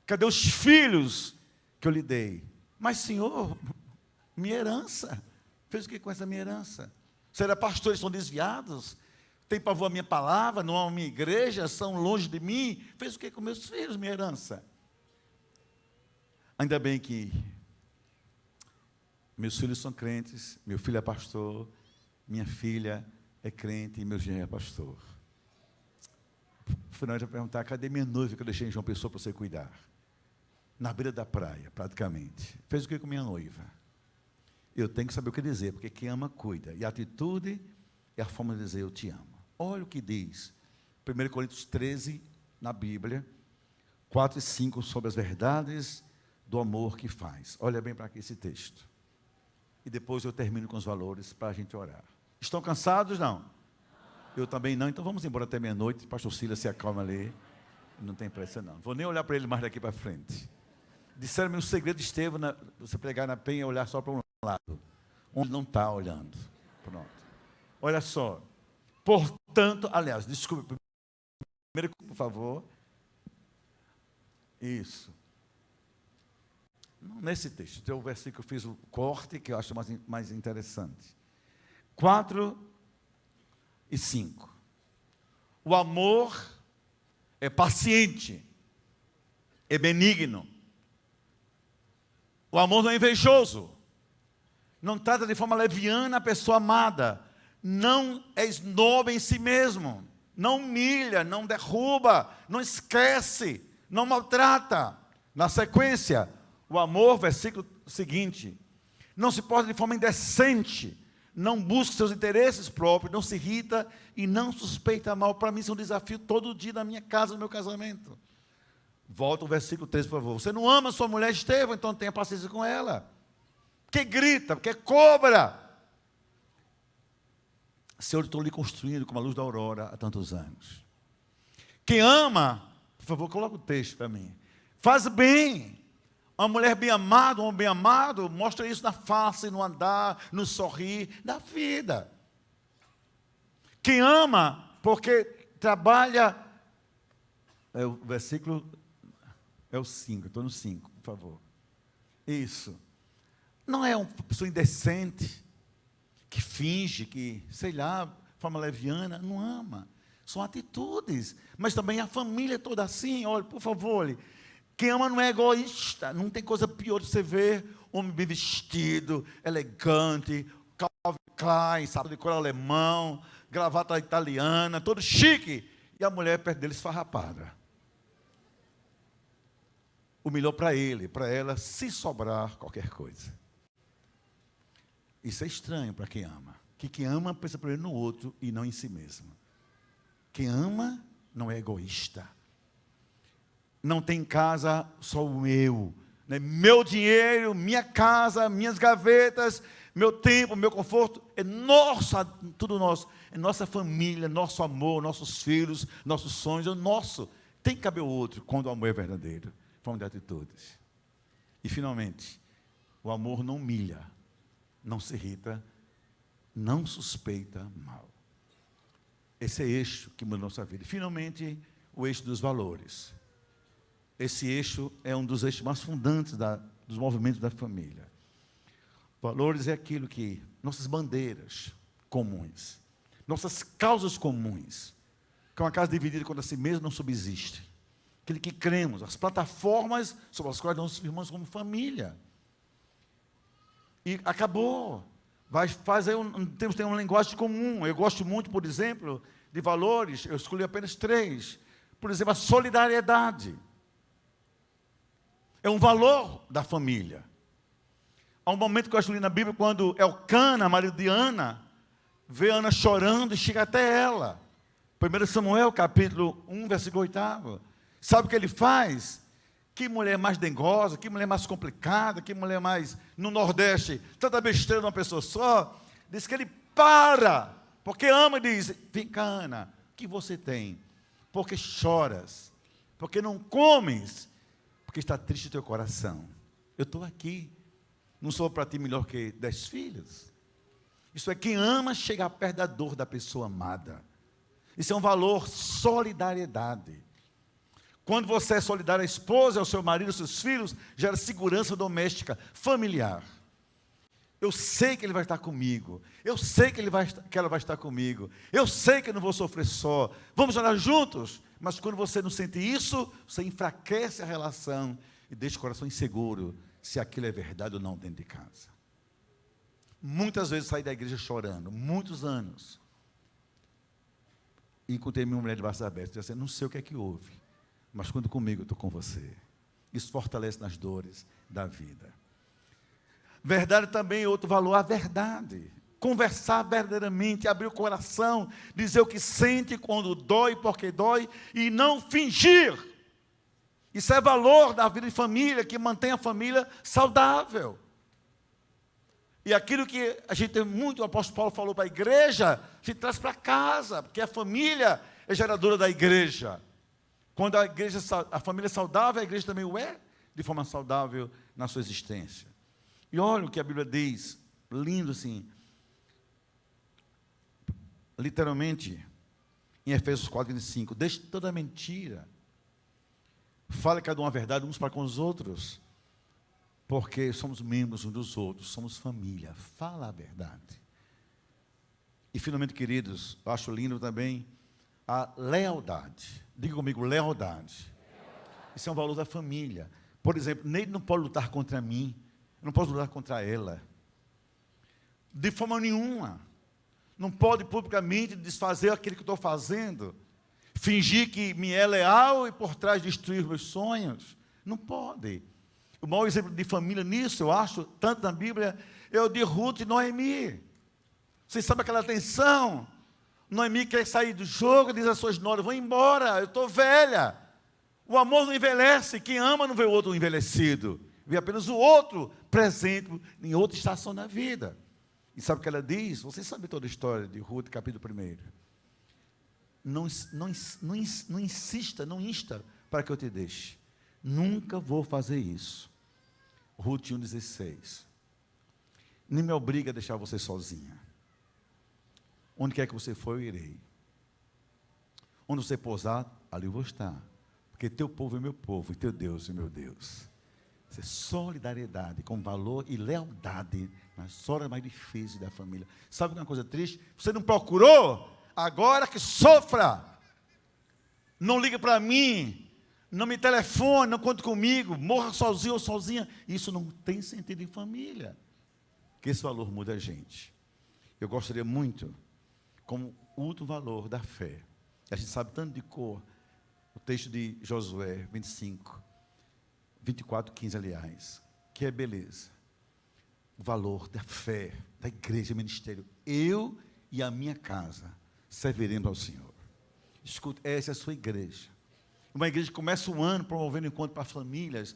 cadê os filhos que eu lhe dei? Mas, Senhor, minha herança. Fez o que com essa minha herança? Será pastores estão desviados? Tem pavor a minha palavra, não amam a minha igreja, são longe de mim? Fez o que com meus filhos, minha herança? Ainda bem que meus filhos são crentes, meu filho é pastor, minha filha é crente e meu genro é pastor. No final de perguntar: cadê minha noiva que eu deixei em João Pessoa para você cuidar? Na beira da praia, praticamente. Fez o que com minha noiva? Eu tenho que saber o que dizer, porque quem ama, cuida. E a atitude é a forma de dizer: eu te amo. Olha o que diz 1 Coríntios 13, na Bíblia, 4 e 5, sobre as verdades do amor que faz. Olha bem para aqui esse texto. E depois eu termino com os valores para a gente orar. Estão cansados? Não? Eu também não, então vamos embora até meia-noite. Pastor Silas, se acalma ali. Não tem pressa não. Vou nem olhar para ele mais daqui para frente. Disseram-me: o segredo de Estevão, você pregar na penha, é olhar só para um lado, onde não está olhando. Pronto. Olha só. Portanto, aliás, desculpe, primeiro, por favor. Isso. Não, nesse texto, tem o versículo que eu fiz o corte, que eu acho mais interessante. 4 e 5. O amor é paciente, é benigno. O amor não é invejoso. Não trata de forma leviana a pessoa amada. Não é esnobe em si mesmo. Não humilha, não derruba, não esquece, não maltrata. Na sequência, o amor, versículo seguinte: não se porta de forma indecente, não busca seus interesses próprios, não se irrita e não suspeita mal. Para mim isso é um desafio todo dia na minha casa, no meu casamento. Volta o versículo 13, por favor. Você não ama sua mulher, Estevão, então tenha paciência com ela. Porque grita, porque cobra. Senhor, eu estou lhe construindo como a luz da aurora há tantos anos. Quem ama, por favor, coloca o texto para mim. Faz bem. Uma mulher bem amada, um homem bem amado, mostra isso na face, no andar, no sorrir, na vida. Quem ama, porque trabalha, o versículo é o 5, estou no 5, por favor. Isso. Não é uma pessoa indecente, que finge, que, sei lá, de forma leviana, não ama. São atitudes. Mas também a família toda assim, olha, por favor, olha. Quem ama não é egoísta. Não tem coisa pior de você ver homem bem vestido, elegante, Calvin Klein, sapato de couro alemão, gravata italiana, todo chique. E a mulher perto dele esfarrapada. O melhor para ele, para ela, se sobrar qualquer coisa. Isso é estranho para quem ama. Que quem ama pensa primeiro no outro e não em si mesmo. Quem ama não é egoísta. Não tem em casa só o meu. Né? Meu dinheiro, minha casa, minhas gavetas, meu tempo, meu conforto, é nosso, tudo nosso. É nossa família, nosso amor, nossos filhos, nossos sonhos, é o nosso. Tem que caber o outro quando o amor é verdadeiro. Forma de atitudes. E finalmente, o amor não humilha, não se irrita, não suspeita mal. Esse é eixo que muda a nossa vida. E finalmente, o eixo dos valores. Esse eixo é um dos eixos mais fundantes dos movimentos da família. Valores é aquilo que, nossas bandeiras comuns, nossas causas comuns, que uma casa dividida contra si mesma não subsiste. Aquilo que cremos, as plataformas sobre as quais nós firmamos como família. E acabou. Temos uma linguagem comum. Eu gosto muito, por exemplo, de valores, eu escolhi apenas 3. Por exemplo, a solidariedade. É um valor da família. Há um momento que eu acho ali na Bíblia, quando Elcana, marido de Ana, vê Ana chorando e chega até ela. 1 Samuel, capítulo 1, versículo 8. Sabe o que ele faz? Que mulher mais dengosa, que mulher mais complicada, que mulher mais... No Nordeste, tanta besteira de uma pessoa só. Diz que ele para, porque ama e diz: vem cá, Ana, o que você tem? Porque choras, porque não comes, porque está triste o teu coração. Eu estou aqui. Não sou para ti melhor que 10 filhos. Isso é, quem ama chega perto da dor da pessoa amada. Isso é um valor, solidariedade. Quando você é solidário à esposa, ao seu marido, aos seus filhos, gera segurança doméstica, familiar. Eu sei que ele vai estar comigo. Eu sei que ela vai estar comigo. Eu sei que eu não vou sofrer só. Vamos orar juntos. Mas quando você não sente isso, você enfraquece a relação e deixa o coração inseguro se aquilo é verdade ou não dentro de casa. Muitas vezes saí da igreja chorando, muitos anos. E encontrei minha mulher de braços abertos, dizendo assim, não sei o que é que houve, mas quando comigo eu estou com você. Isso fortalece nas dores da vida. Verdade também é outro valor, a verdade. Conversar verdadeiramente, abrir o coração, dizer o que sente quando dói, porque dói, e não fingir. Isso é valor da vida de família, que mantém a família saudável. E aquilo que a gente tem muito, o apóstolo Paulo falou para a igreja, a gente traz para casa, porque a família é geradora da igreja. Quando a família é saudável, a igreja também o é, de forma saudável na sua existência. E olha o que a Bíblia diz, lindo assim, literalmente, em Efésios 4:25, deixe toda mentira, fale cada um a verdade uns para com os outros, porque somos membros uns dos outros, somos família, fala a verdade. E finalmente, queridos, eu acho lindo também a lealdade. Diga comigo, lealdade. Isso é um valor da família. Por exemplo, Neide não pode lutar contra mim, eu não posso lutar contra ela. De forma nenhuma. Não pode publicamente desfazer aquilo que estou fazendo, fingir que me é leal e por trás destruir meus sonhos. Não pode. O maior exemplo de família nisso, eu acho, tanto na Bíblia, é o de Ruth e Noemi. Vocês sabem aquela tensão? Noemi quer sair do jogo, diz às suas noras, vou embora, eu estou velha. O amor não envelhece, quem ama não vê o outro envelhecido, vê apenas o outro presente em outra estação da vida. E sabe o que ela diz? Vocês sabem toda a história de Ruth, capítulo 1. Não insista, não insta para que eu te deixe. Nunca vou fazer isso. Ruth 1,16. Nem me obriga a deixar você sozinha. Onde quer que você for, eu irei. Onde você pousar, ali eu vou estar. Porque teu povo é meu povo e teu Deus é meu Deus. Isso é solidariedade com valor e lealdade nas horas mais difíceis da família. Sabe uma coisa triste? Você não procurou? Agora que sofra. Não liga para mim. Não me telefone, não conte comigo. Morra sozinho ou sozinha. Isso não tem sentido em família. Que esse valor muda a gente. Eu gostaria muito, como outro valor da fé. A gente sabe tanto de cor. O texto de Josué 25. 24:15, aliás, que é beleza. O valor da fé, da igreja, ministério. Eu e a minha casa serviremos ao Senhor. Escute, essa é a sua igreja. Uma igreja que começa o ano promovendo encontro para famílias,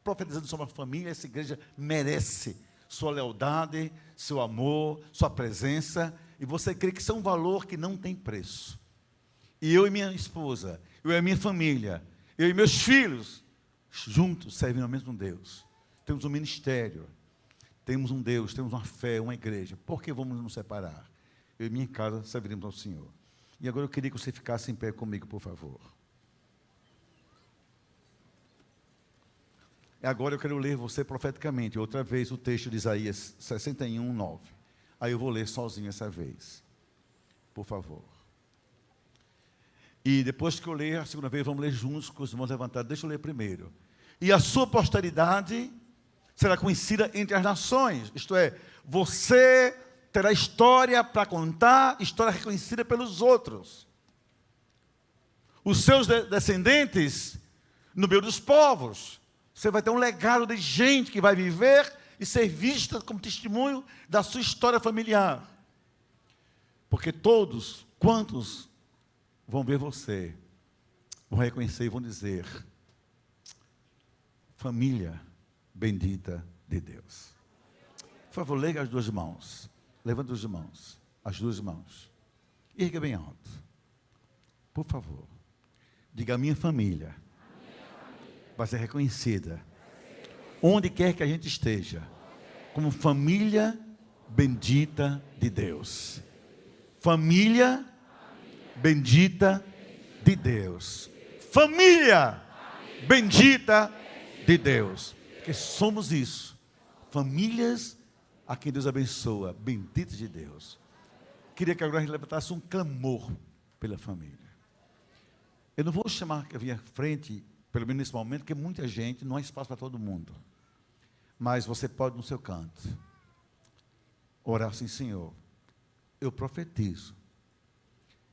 profetizando sobre a família. Essa igreja merece sua lealdade, seu amor, sua presença. E você crê que isso é um valor que não tem preço. E eu e minha esposa, eu e a minha família, eu e meus filhos, juntos servindo ao mesmo Deus. Temos um ministério, temos um Deus, temos uma fé, uma igreja. Por que vamos nos separar? Eu e minha casa serviremos ao Senhor. E agora eu queria que você ficasse em pé comigo, por favor. E agora eu quero ler você profeticamente, outra vez, o texto de Isaías 61:9. Aí eu vou ler sozinho essa vez. Por favor. E depois que eu ler a segunda vez, vamos ler juntos com os irmãos levantados. Deixa eu ler primeiro. E a sua posteridade será conhecida entre as nações. Isto é, você terá história para contar, história reconhecida pelos outros. Os seus descendentes no meio dos povos. Você vai ter um legado de gente que vai viver e ser vista como testemunho da sua história familiar. Porque todos, quantos vão ver você, vão reconhecer e vão dizer: família bendita de Deus. Por favor, lega as duas mãos. Levanta as mãos. As duas mãos. E erga bem alto. Por favor. Diga: a minha família vai ser reconhecida onde quer que a gente esteja como família bendita de Deus. Família bendita de Deus. Família bendita de Deus. Porque somos isso. Famílias a quem Deus abençoa, benditas de Deus. Queria que agora a gente levantasse um clamor pela família. Eu não vou chamar que eu vim à frente, pelo menos nesse momento, porque muita gente, não há espaço para todo mundo. Mas você pode no seu canto orar assim: Senhor, eu profetizo,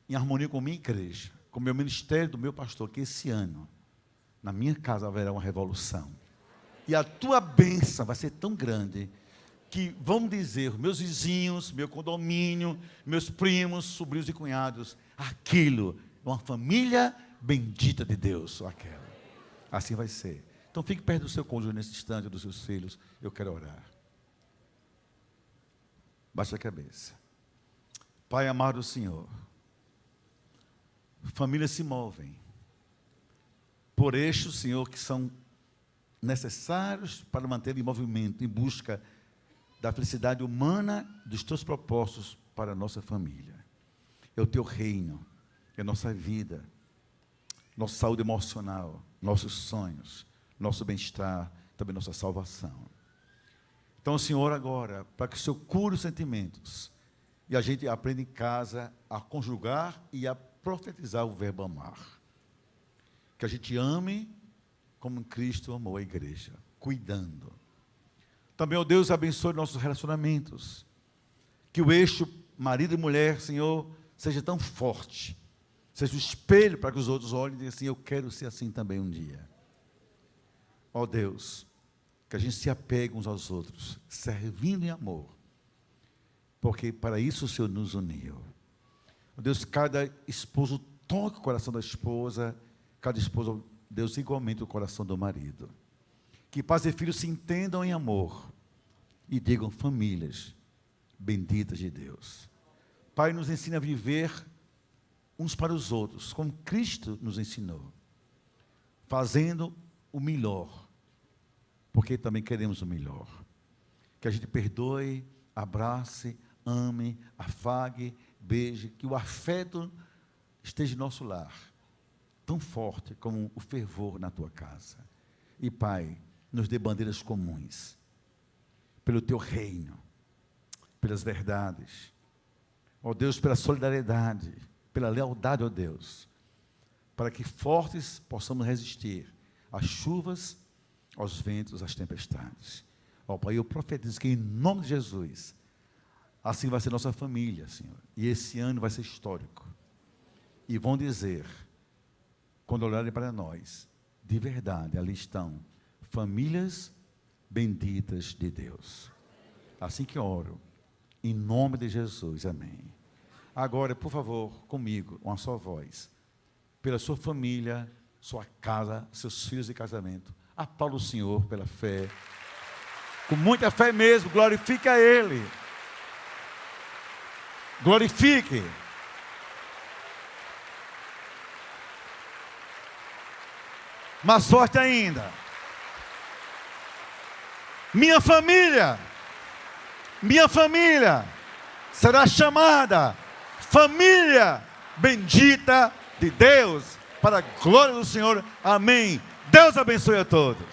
em harmonia com a minha igreja, com o meu ministério do meu pastor, que esse ano, na minha casa haverá uma revolução. E a tua bênção vai ser tão grande, que vão dizer, meus vizinhos, meu condomínio, meus primos, sobrinhos e cunhados, aquilo é uma família bendita de Deus, aquela. Assim vai ser. Então fique perto do seu cônjuge nesse instante, dos seus filhos. Eu quero orar. Baixa a cabeça. Pai amado Senhor, famílias se movem por eixos, Senhor, que são necessários para manter em movimento, em busca da felicidade humana, dos teus propósitos para a nossa família. É o teu reino, é a nossa vida, nossa saúde emocional, nossos sonhos, nosso bem-estar, também nossa salvação. Então, Senhor, agora, para que o Senhor cure os sentimentos, e a gente aprenda em casa a conjugar e a profetizar o verbo amar. Que a gente ame como Cristo amou a igreja, cuidando. Também, ó Deus, abençoe nossos relacionamentos. Que o eixo marido e mulher, Senhor, seja tão forte. Seja o espelho para que os outros olhem e digam assim: eu quero ser assim também um dia. Ó Deus, que a gente se apegue uns aos outros, servindo em amor. Porque para isso o Senhor nos uniu. Ó Deus, cada esposo toque o coração da esposa, cada esposa, Deus, igualmente o coração do marido. Que pais e filhos se entendam em amor e digam: famílias benditas de Deus. Pai, nos ensina a viver uns para os outros, como Cristo nos ensinou, fazendo o melhor, porque também queremos o melhor. Que a gente perdoe, abrace, ame, afague, beije, que o afeto esteja em nosso lar, tão forte como o fervor na tua casa. E Pai, nos dê bandeiras comuns, pelo teu reino, pelas verdades, ó Deus, pela solidariedade, pela lealdade, ó Deus, para que fortes possamos resistir às chuvas, aos ventos, às tempestades. Ó Pai, eu profetizo que em nome de Jesus, assim vai ser nossa família, Senhor, e esse ano vai ser histórico. E vão dizer, quando olharem para nós, de verdade, ali estão famílias benditas de Deus. Assim que oro, em nome de Jesus, amém. Agora, por favor, comigo, uma só voz, pela sua família, sua casa, seus filhos de casamento, aplauda o Senhor pela fé, com muita fé mesmo, glorifique a Ele, glorifique. Mais forte ainda. Minha família será chamada família bendita de Deus, para a glória do Senhor. Amém. Deus abençoe a todos.